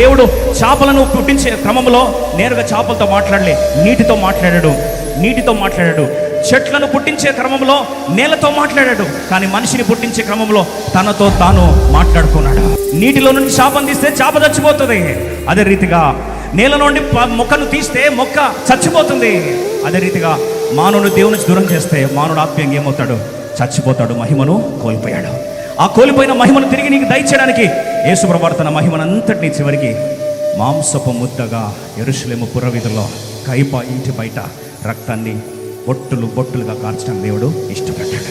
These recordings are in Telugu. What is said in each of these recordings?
దేవుడు చేపలను పుట్టించే క్రమంలో నేరుగా చేపలతో మాట్లాడలే, నీటితో మాట్లాడాడు. చెట్లను పుట్టించే క్రమంలో నేలతో మాట్లాడాడు. కానీ మనిషిని పుట్టించే క్రమంలో తనతో తాను మాట్లాడుకున్నాడు. నీటిలో నుండి చేపను తీస్తే చేప చచ్చిపోతుంది, అదే రీతిగా నేల నుండి మొక్కను తీస్తే మొక్క చచ్చిపోతుంది. అదే రీతిగా మానవుడు దేవుని నుంచి దూరం చేస్తే మానవుడు ఆత్మీయంగా ఏమవుతాడు? చచ్చిపోతాడు, మహిమను కోల్పోయాడు. ఆ కోల్పోయిన మహిమను తిరిగి నీకు దయచేయడానికి యేసుప్రభువు తన మహిమనంతటిని చివరికి మాంసపు ముద్దగా యెరూషలేము పురవీధుల్లో కైప ఇంటి బయట రక్తాన్ని బొట్టులుగా కార్చడం దేవుడు ఇష్టపడ్డాడు.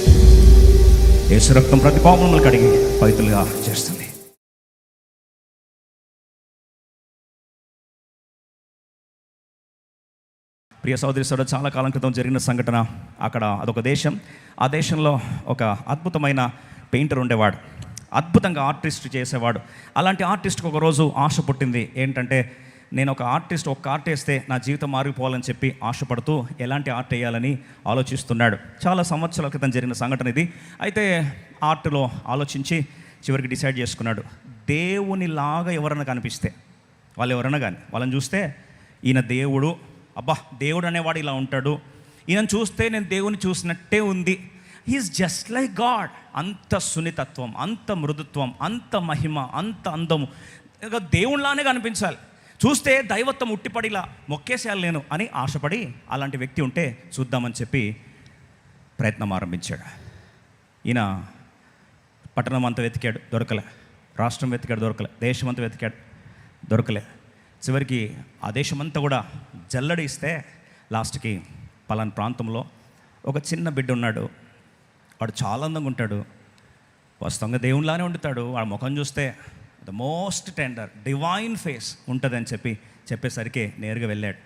యేసు రక్తం ప్రతి పాపములను కడిగి పవిత్రులుగా చేస్తుంది. ప్రియ సోదరి సోదరు, చాలా కాలం క్రితం జరిగిన సంఘటన. అక్కడ అదొక దేశం. ఆ దేశంలో ఒక అద్భుతమైన పెయింటర్ ఉండేవాడు, అద్భుతంగా ఆర్టిస్ట్ చేసేవాడు. అలాంటి ఆర్టిస్ట్కి ఒకరోజు ఆశ పుట్టింది. ఏంటంటే, నేను ఒక ఆర్ట్ వేస్తే నా జీవితం మారిపోవాలని చెప్పి ఆశపడుతూ ఎలాంటి ఆర్ట్ వేయాలని ఆలోచిస్తున్నాడు. చాలా సంవత్సరాల క్రితం జరిగిన సంఘటన ఇది. అయితే ఆర్ట్లో ఆలోచించి చివరికి డిసైడ్ చేసుకున్నాడు, దేవునిలాగా ఎవరైనా కనిపిస్తే, వాళ్ళు ఎవరైనా కానీ వాళ్ళని చూస్తే ఈయన దేవుడు, అబ్బా దేవుడు అనేవాడు ఇలా ఉంటాడు, ఈయన చూస్తే నేను దేవుని చూసినట్టే ఉంది, హీఈస్ జస్ట్ లైక్ గాడ్. అంత సున్నితత్వం, అంత మృదుత్వం, అంత మహిమ, అంత అందము, దేవునిలానే కనిపించాలి, చూస్తే దైవత్వం ఉట్టిపడిలా మొక్కేసేయాలి నేను అని ఆశపడి అలాంటి వ్యక్తి ఉంటే చూద్దామని చెప్పి ప్రయత్నం ఆరంభించాడు. ఈయన పట్టణం అంతా వెతికాడు, దొరకలే. రాష్ట్రం వెతికాడు, దొరకలే. దేశం అంతా వెతికాడు, దొరకలే. చివరికి ఆ దేశమంతా కూడా జల్లడి ఇస్తే లాస్ట్కి పలానా ప్రాంతంలో ఒక చిన్న బిడ్డ ఉన్నాడు. వాడు చాలా అందంగా ఉంటాడు, వాస్తవంగా దేవునిలానే వండుతాడు, వాడు ముఖం చూస్తే the most tender divine face ఉంటుందని చెప్పేసరికి నేరుగా వెళ్ళాడు.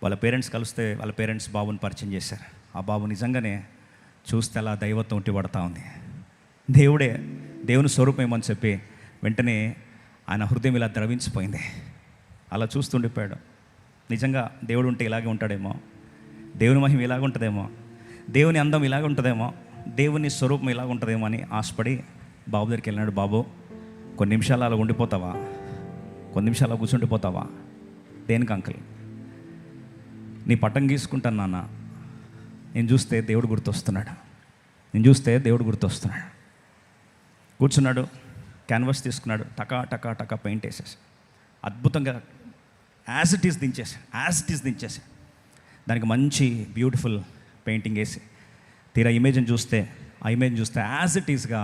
వాళ్ళ పేరెంట్స్ కలిస్తే వాళ్ళ పేరెంట్స్ బాబుని పరిచయం చేశారు. ఆ బాబు నిజంగానే చూస్తే అలా దైవత్వం ఉంటి పడతా ఉంది, దేవుడే, దేవుని స్వరూపమేమని చెప్పి వెంటనే ఆయన హృదయం ఇలా ద్రవించిపోయింది. అలా చూస్తుండిపోయాడు. నిజంగా దేవుడు ఉంటే ఇలాగే ఉంటాడేమో, దేవుని మహిమ ఇలాగ ఉంటుందేమో, దేవుని అందం ఇలాగ ఉంటుందేమో, దేవుని స్వరూపం ఇలాగ ఉంటుందేమో అని ఆశపడి బాబు దగ్గరికి వెళ్ళినాడు. బాబు, కొన్ని నిమిషాలు అలా ఉండిపోతావా, కొన్ని నిమిషాలు అలా కూర్చుండిపోతావా? దేనికి అంకుల్? నీ పట్టం గీసుకుంటాను నాన్న, నేను చూస్తే దేవుడు గుర్తొస్తున్నాడు. కూర్చున్నాడు, క్యాన్వాస్ తీసుకున్నాడు, టకా టకా పెయింట్ వేసేసి అద్భుతంగా యాజ్ ఇట్ ఈస్ దించేసి దానికి మంచి బ్యూటిఫుల్ పెయింటింగ్ వేసి తీరా ఇమేజ్ని చూస్తే యాజ్ ఇట్ ఈస్గా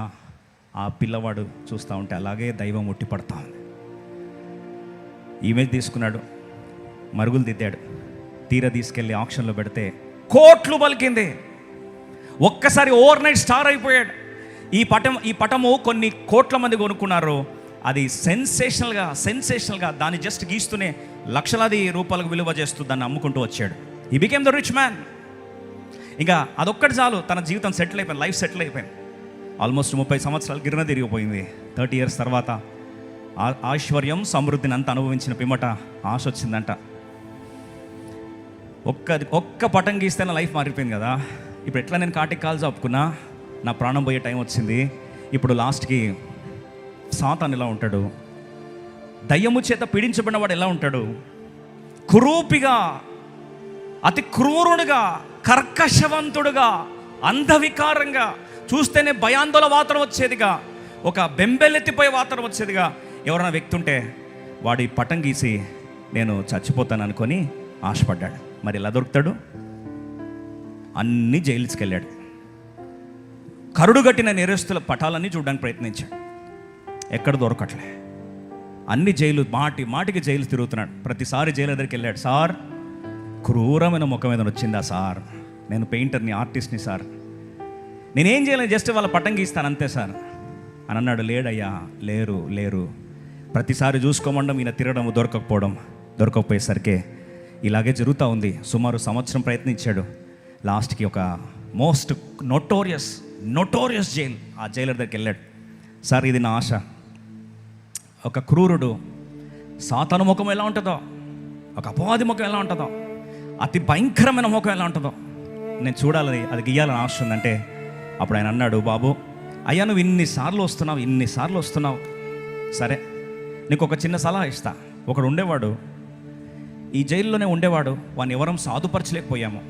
ఆ పిల్లవాడు చూస్తూ ఉంటే అలాగే దైవం ఉట్టి పడతా ఉంది. ఇమేజ్ తీసుకున్నాడు, మరుగులు దిద్దాడు, తీరా తీసుకెళ్ళి ఆక్షన్లో పెడితే కోట్లు పలికింది. ఒక్కసారి ఓవర్ నైట్ స్టార్ అయిపోయాడు. ఈ పటము కొన్ని కోట్ల మంది కొనుక్కున్నారు. అది సెన్సేషనల్గా దాన్ని జస్ట్ గీస్తూనే లక్షలాది రూపాయలకు విలువ చేస్తూ దాన్ని అమ్ముకుంటూ వచ్చాడు. He became the rich man. ఇంకా అదొక్కటి చాలు, తన జీవితం సెటిల్ అయిపోయింది, లైఫ్ సెటిల్ అయిపోయింది. ఆల్మోస్ట్ 30 సంవత్సరాలు గిరిన తిరిగిపోయింది. 30 years తర్వాత ఐశ్వర్యం సమృద్ధిని అంతా అనుభవించిన పిమ్మట ఆశ వచ్చిందంట. ఒక్క పటం గీస్తే నా లైఫ్ మారిపోయింది కదా, ఇప్పుడు ఎట్లా నేను కాటికి కాల్ చాపుకున్నా, నా ప్రాణం పోయే టైం వచ్చింది. ఇప్పుడు లాస్ట్కి సాతాను ఎలా ఉంటాడు, దయ్యము చేత పీడించబడిన వాడు ఎలా ఉంటాడు, కురూపిగా, అతి క్రూరుడుగా, కర్కశవంతుడుగా, అంధవికారంగా, చూస్తేనే భయాందోళన వాతావరణం వచ్చేదిగా, ఒక బెంబెలెత్తిపోయే వాతావరణం వచ్చేదిగా ఎవరైనా వ్యక్తి ఉంటే వాడి పటం గీసి నేను చచ్చిపోతాను అనుకొని ఆశపడ్డాడు. మరి ఎలా దొరుకుతాడు? అన్ని జైలుకి వెళ్ళాడు. కరుడు కట్టిన నేరస్తుల పటాలన్నీ చూడడానికి ప్రయత్నించాడు, ఎక్కడ దొరకట్లే. అన్ని జైలు మాటికి జైలు తిరుగుతున్నాడు. ప్రతిసారి జైలు దగ్గరికి వెళ్ళాడు. సార్, క్రూరమైన ముఖం ఏదైనా వచ్చిందా సార్? నేను పెయింటర్ని, ఆర్టిస్ట్ని సార్, నేనేం చేయలేదు, జస్ట్ వాళ్ళ పట్టం గీస్తాను అంతే సార్ అని అన్నాడు. లేడయ్యా, లేరు. ప్రతిసారి చూసుకోమండం, ఈయన తిరగడం, దొరకకపోయేసరికి ఇలాగే జరుగుతూ ఉంది. సుమారు సంవత్సరం ప్రయత్నించాడు. లాస్ట్కి ఒక మోస్ట్ నోటోరియస్ జైల్, ఆ జైలర్ దగ్గరికి వెళ్ళాడు. సార్, ఇది నా ఆశ, ఒక క్రూరుడు సాతాను ముఖం ఎలా ఉంటుందో, ఒక అపవాది ముఖం ఎలా ఉంటుందో, అతి భయంకరమైన ముఖం ఎలా ఉంటుందో నేను చూడాలని, అది గీయాలని ఆశ ఉందంటే అప్పుడు ఆయన అన్నాడు, బాబు అయ్యా నువ్వు ఇన్నిసార్లు వస్తున్నావు, సరే నీకు ఒక చిన్న సలహా ఇస్తా. ఒకడు ఉండేవాడు, ఈ జైల్లోనే ఉండేవాడు. వాడిని ఎవరం సాధుపరచలేకపోయాము.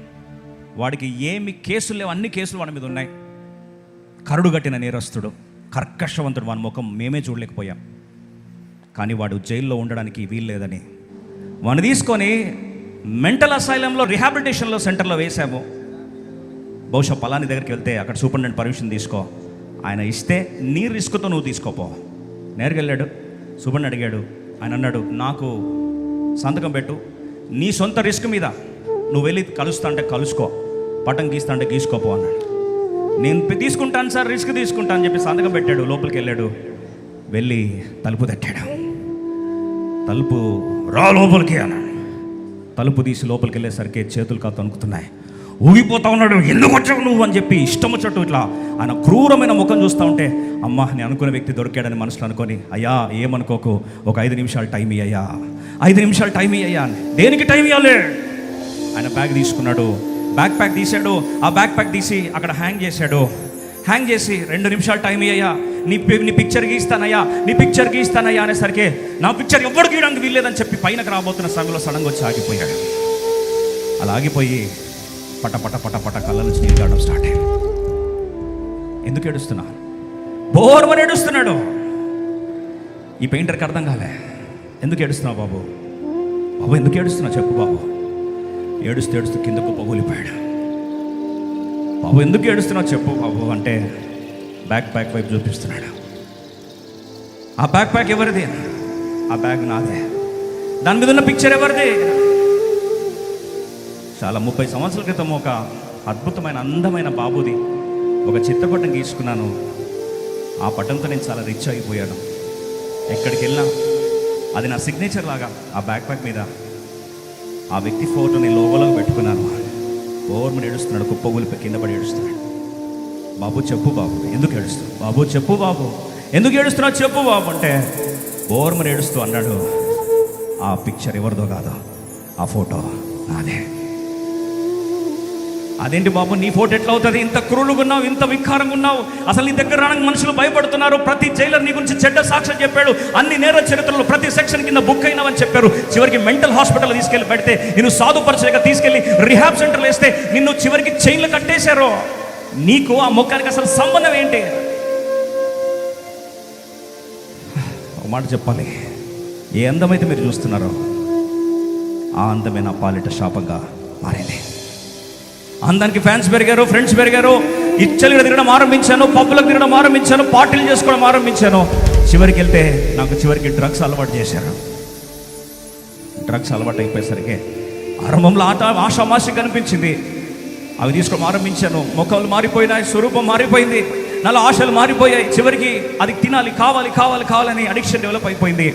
వాడికి ఏమి కేసులు లేవు, అన్ని కేసులు వాడి మీద ఉన్నాయి. కరుడుగట్టిన నేరస్తుడు, కర్కశవంతుడు, వాని ముఖం మేమే చూడలేకపోయాం. కానీ వాడు జైల్లో ఉండడానికి వీల్లేదని వాడిని తీసుకొని మెంటల్ అసైలంలో, రిహాబిలిటేషన్లో సెంటర్లో వేశాము. బహుశా పలాని దగ్గరికి వెళ్తే అక్కడ సూపరింటెండెంట్ పర్మిషన్ తీసుకో, ఆయన ఇస్తే నీ రిస్క్తో నువ్వు తీసుకోపో. నేరుగా వెళ్ళాడు, సూపరింటెండెంట్ అడిగాడు. ఆయన అన్నాడు, నాకు సంతకం పెట్టు, నీ సొంత రిస్క్ మీద నువ్వు వెళ్ళి కలుస్తా అంటే కలుసుకో, పటం గీస్తా అంటే గీసుకోపో అన్నాడు. నేను తీసుకుంటాను సార్, రిస్క్ తీసుకుంటాను అని చెప్పి సంతకం పెట్టాడు. లోపలికి వెళ్ళాడు, వెళ్ళి తలుపు తట్టాడు. తలుపు రా లోపలికి అన్నాడు. తలుపు తీసి లోపలికి వెళ్ళేసరికి చేతులు కాదు తణుకుతున్నాయి. ఊగిపోతా ఉన్నాడు. ఎందుకు వచ్చావు నువ్వు అని చెప్పి ఇష్టం వచ్చట్టు ఇట్లా ఆయన క్రూరమైన ముఖం చూస్తూ ఉంటే, అమ్మ నేను అనుకున్న వ్యక్తి దొరికాడని మనసులో అనుకొని, అయ్యా ఏమనుకోకు, ఒక 5 నిమిషాలు టైం ఇయ్యా, 5 నిమిషాలు టైం ఇయ్యా. దేనికి టైం ఇవ్వాలి? ఆయన బ్యాగ్ తీసుకున్నాడు, బ్యాక్ ప్యాక్ తీశాడు. ఆ బ్యాక్ ప్యాక్ తీసి అక్కడ హ్యాంగ్ చేశాడు. హ్యాంగ్ చేసి 2 నిమిషాలు టైం ఇయ్యా, నీ పిక్చర్ గీస్తానయ్యా, నీ పిక్చర్ గీస్తానయ్యా అనేసరికి, నా పిక్చర్ ఎవరు గీయడానికి వీల్లేదని చెప్పి పైనకు రాబోతున్న సమయంలో సడన్గా వచ్చి ఆగిపోయాడు. అలా ఆగిపోయి పట పట పట పట కళ్ళ నుంచి నీళ్ళు కావడం స్టార్ట్ అయ్యాడు. ఎందుకు ఏడుస్తున్నా? బోర్మని ఏడుస్తున్నాడు. ఈ పెయింటర్కి అర్థం కాలే. ఎందుకు ఏడుస్తున్నావు బాబు? బాబు ఎందుకు ఏడుస్తున్నావు చెప్పు బాబు. ఏడుస్తూ ఏడుస్తూ కిందకు పగులిపోయాడు. బాబు ఎందుకు ఏడుస్తున్నావు చెప్పు బాబు అంటే బ్యాక్ ప్యాక్ వైపు చూపిస్తున్నాడు. ఆ బ్యాక్ ప్యాక్ ఎవరిది? ఆ బ్యాగ్ నాదే. దాని మీద ఉన్న పిక్చర్ ఎవరిది? చాలా 30 సంవత్సరాల క్రితం ఒక అద్భుతమైన అందమైన బాబుది ఒక చిత్రపటం గీసుకున్నాను. ఆ పటంతో నేను చాలా రిచ్ అయిపోయాను. ఎక్కడికి వెళ్ళినా అది నా సిగ్నేచర్ లాగా ఆ బ్యాక్ ప్యాక్ మీద ఆ వ్యక్తి ఫోటో నేను లోగోలోకి పెట్టుకున్నాను. ఓర్మని ఏడుస్తున్నాడు, కుప్పగూలిపోయి కింద పడి ఏడుస్తున్నాడు. బాబు చెప్పు బాబు ఎందుకు ఏడుస్తున్నావు? బాబు చెప్పు బాబు ఎందుకు ఏడుస్తున్నావు చెప్పు బాబు అంటే ఓర్మని ఏడుస్తూ అన్నాడు, ఆ పిక్చర్ ఎవరిదో కాదు, ఆ ఫోటో నాదే. అదేంటి బాబు నీ ఫోటో ఎట్లా అవుతుంది? ఇంత క్రూరుగా ఉన్నావు, ఇంత వికారంగా ఉన్నావు, అసలు నీ దగ్గర రావడానికి మనుషులు భయపడుతున్నారు. ప్రతి జైలర్ నీ గురించి చెడ్డ సాక్ష్యం చెప్పాడు. అన్ని నేర చరిత్రలో ప్రతి సెక్షన్ కింద బుక్ అయినావని చెప్పారు. చివరికి మెంటల్ హాస్పిటల్ తీసుకెళ్ళి పెడితే నిన్ను సాధుపరచలేక తీసుకెళ్ళి రిహాబ్ సెంటర్లో వేస్తే నిన్ను చివరికి చైన్లు కట్టేశారు. నీకు ఆ ముఖానికి అసలు సంబంధం ఏంటి? ఒక మాట చెప్పాలి, ఏ అందమైతే మీరు చూస్తున్నారో ఆ అందమే నా పాలిట శాపంగా మారింది. అందానికి ఫ్యాన్స్ పెరిగారు, ఫ్రెండ్స్ పెరిగారు, ఇచ్చలు తిరగడం ఆరంభించాను, పబ్బులకు తిరగడం ఆరంభించాను, పార్టీలు చేసుకోవడం ఆరంభించాను. చివరికి వెళ్తే నాకు చివరికి డ్రగ్స్ అలవాటు చేశారు. డ్రగ్స్ అలవాటు అయిపోయేసరికి ఆరంభంలో ఆషామాషి కనిపించింది. అవి తీసుకోవడం ఆరంభించాను. ముఖాలు మారిపోయినాయి, స్వరూపం మారిపోయింది, నాలో ఆశలు మారిపోయాయి. చివరికి అది తినాలి, కావాలి కావాలి కావాలని అడిక్షన్ డెవలప్ అయిపోయింది.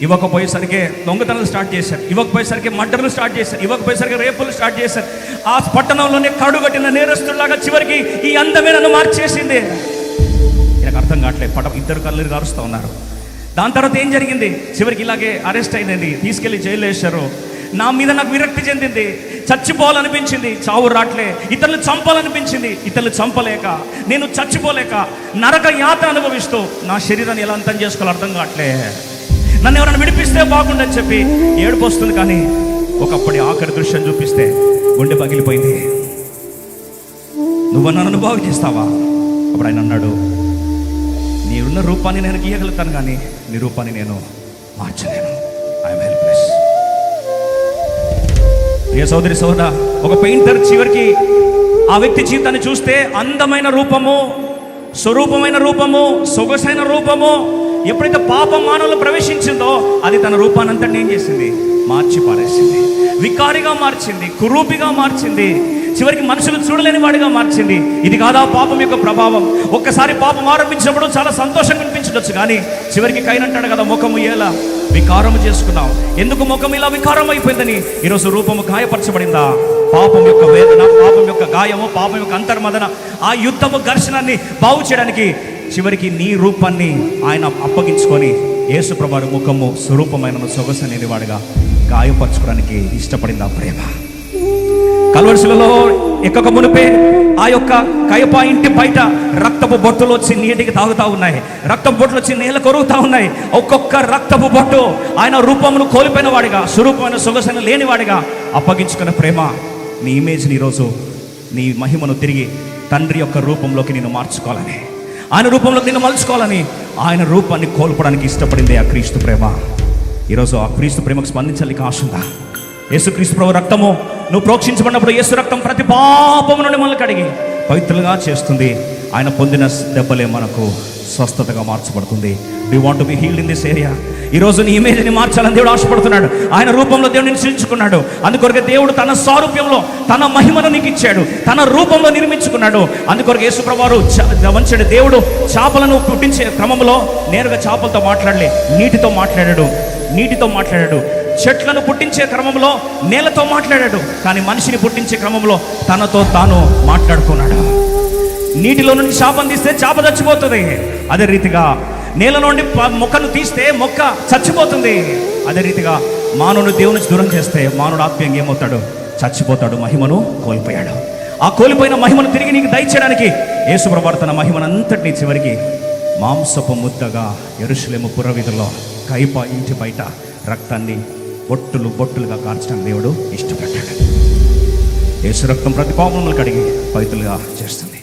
ఇవ్వకపోయేసరికి దొంగతనాలు స్టార్ట్ చేశారు, ఇవ్వకపోయేసరికి మర్డర్లు స్టార్ట్ చేశారు, ఇవ్వకపోయేసరికి రేపులు స్టార్ట్ చేశారు. ఆ పట్టణంలోనే కడుగట్టిన నేరస్తులాగా చివరికి ఈ అందమే నన్ను మార్చేసింది. నాకు అర్థం కావట్లేదు. ఇద్దరు కళ్ళు కారుస్తూ ఉన్నారు. దాని తర్వాత ఏం జరిగింది? చివరికి ఇలాగే అరెస్ట్ అయింది, తీసుకెళ్లి జైలు వేశారు. నా మీద నాకు విరక్తి చెందింది, చచ్చిపోవాలనిపించింది, చావు రాట్లే. ఇతరులు చంపాలనిపించింది, ఇతరులు చంపలేక, నేను చచ్చిపోలేక నరక యాతన అనుభవిస్తూ నా శరీరాన్ని ఎలా అంతం చేసుకోవాలో అర్థం కావట్లే. నన్ను ఎవరైనా విడిపిస్తే బాగుండని చెప్పి ఏడుపు వస్తుంది. కానీ ఒకప్పటి ఆఖరి దృశ్యం చూపిస్తే గుండె పగిలిపోయింది. నువ్వు నన్ను బాగు చేస్తావా? అప్పుడు ఆయన అన్నాడు, నీవున్న రూపాన్ని నేను గీయగలుగుతాను కానీ నీ రూపాన్ని నేను మార్చలేను. I'm helpless. ప్రియ సోదరి సోదరా, ఒక పెయింటర్ చివరికి ఆ వ్యక్తి జీవితాన్ని చూస్తే అందమైన రూపము, స్వరూపమైన రూపము, సొగసైన రూపము, ఎప్పుడైతే పాపం మానవులు ప్రవేశించిందో అది తన రూపానంతటిని ఏం చేసింది? మార్చి పారేసింది. వికారిగా మార్చింది, కురూపిగా మార్చింది, చివరికి మనుషులు చూడలేని వాడిగా మార్చింది. ఇది కాదా పాపం యొక్క ప్రభావం? ఒక్కసారి పాపం ఆరంభించినప్పుడు చాలా సంతోషంగా అనిపించవచ్చు, కానీ చివరికి కైనంటాడు కదా, ముఖము ఎలా వికారము చేసుకున్నావు, ఎందుకు ముఖం ఇలా వికారం అయిపోయిందని. ఈరోజు రూపము గాయపరచబడిందా? పాపం యొక్క వేదన, పాపం యొక్క గాయము, పాపం యొక్క అంతర్మదన, ఆ యుద్ధము ఘర్షణాన్ని బాగు చేయడానికి చివరికి నీ రూపాన్ని ఆయన అప్పగించుకొని యేసుప్రభువు ముఖము స్వరూపమైన సొగసనేది వాడిగా గాయపరచుకోవడానికి ఇష్టపడింది ఆ ప్రేమ. కల్వరి శిలువలో ఎక్కక మునిపే ఆ యొక్క కయప ఇంటి బయట రక్తపు బొట్టులు వచ్చి నీటికి తాగుతూ ఉన్నాయి. రక్తపు బొట్టులు వచ్చి నేల కొరుగుతూ ఉన్నాయి. ఒక్కొక్క రక్తపు బొట్టు ఆయన రూపమును కోల్పోయిన వాడిగా, స్వరూపమైన సొగసైన లేనివాడిగా అప్పగించుకున్న ప్రేమ, నీ ఇమేజ్ని ఈరోజు నీ మహిమను తిరిగి తండ్రి యొక్క రూపంలోకి నేను మార్చుకోవాలని, ఆయన రూపంలోకి నేను మలుచుకోవాలని, ఆయన రూపాన్ని కోల్పోవడానికి ఇష్టపడింది ఆ క్రీస్తు ప్రేమ. ఈరోజు ఆ క్రీస్తు ప్రేమకు స్పందించాలి ఆశ ఉందా? యేసుక్రీస్తు ప్రభు రక్తము నువ్వు ప్రోక్షించబడినప్పుడు యేసు రక్తం ప్రతి పాపము నుండి మనల్ని కడిగి పవిత్రులుగా చేస్తుంది. ఆయన పొందిన దెబ్బలే మనకు స్వస్థతగా మార్చబడుతుంది. Do you want to be healed in this area? ఈరోజు నీ ఇమేజ్ని మార్చాలని దేవుడు ఆశపడుతున్నాడు. ఆయన రూపంలో దేవుడిని సృష్టించుకున్నాడు. అందుకొరకు దేవుడు తన సారూప్యంలో తన మహిమను నీకు ఇచ్చాడు, తన రూపంలో నిర్మించుకున్నాడు. అందుకొరకు యేసు ప్రభువారు వంచడు దేవుడు చేపలను పుట్టించే క్రమంలో నేరుగా చేపలతో మాట్లాడలే, నీటితో మాట్లాడాడు. చెట్లను పుట్టించే క్రమంలో నేలతో మాట్లాడాడు. కానీ మనిషిని పుట్టించే క్రమంలో తనతో తాను మాట్లాడుకున్నాడు. నీటిలో నుండి చేపను తీస్తే చేప చచ్చిపోతుంది. అదే రీతిగా నేల నుండి మొక్కను తీస్తే మొక్క చచ్చిపోతుంది. అదే రీతిగా మానవుని దేవుని నుంచి దూరం చేస్తే మానవుడు ఆత్మీయంగా ఏమవుతాడు? చచ్చిపోతాడు. మహిమను కోల్పోయాడు. ఆ కోల్పోయిన మహిమను తిరిగి నీకు దయచేయడానికి యేసు ప్రభువు తన మహిమనంతటినీ చివరికి మాంసపు ముద్దగా యెరూషలేము పురవీధుల్లో కయప ఇంటి బయట రక్తాన్ని బొట్టులుగా కార్చడానికి దేవుడు ఇష్టపడ్డాడు. యేసు రక్తం ప్రతి పాపములను కడిగి పవిత్రులుగా చేస్తుంది.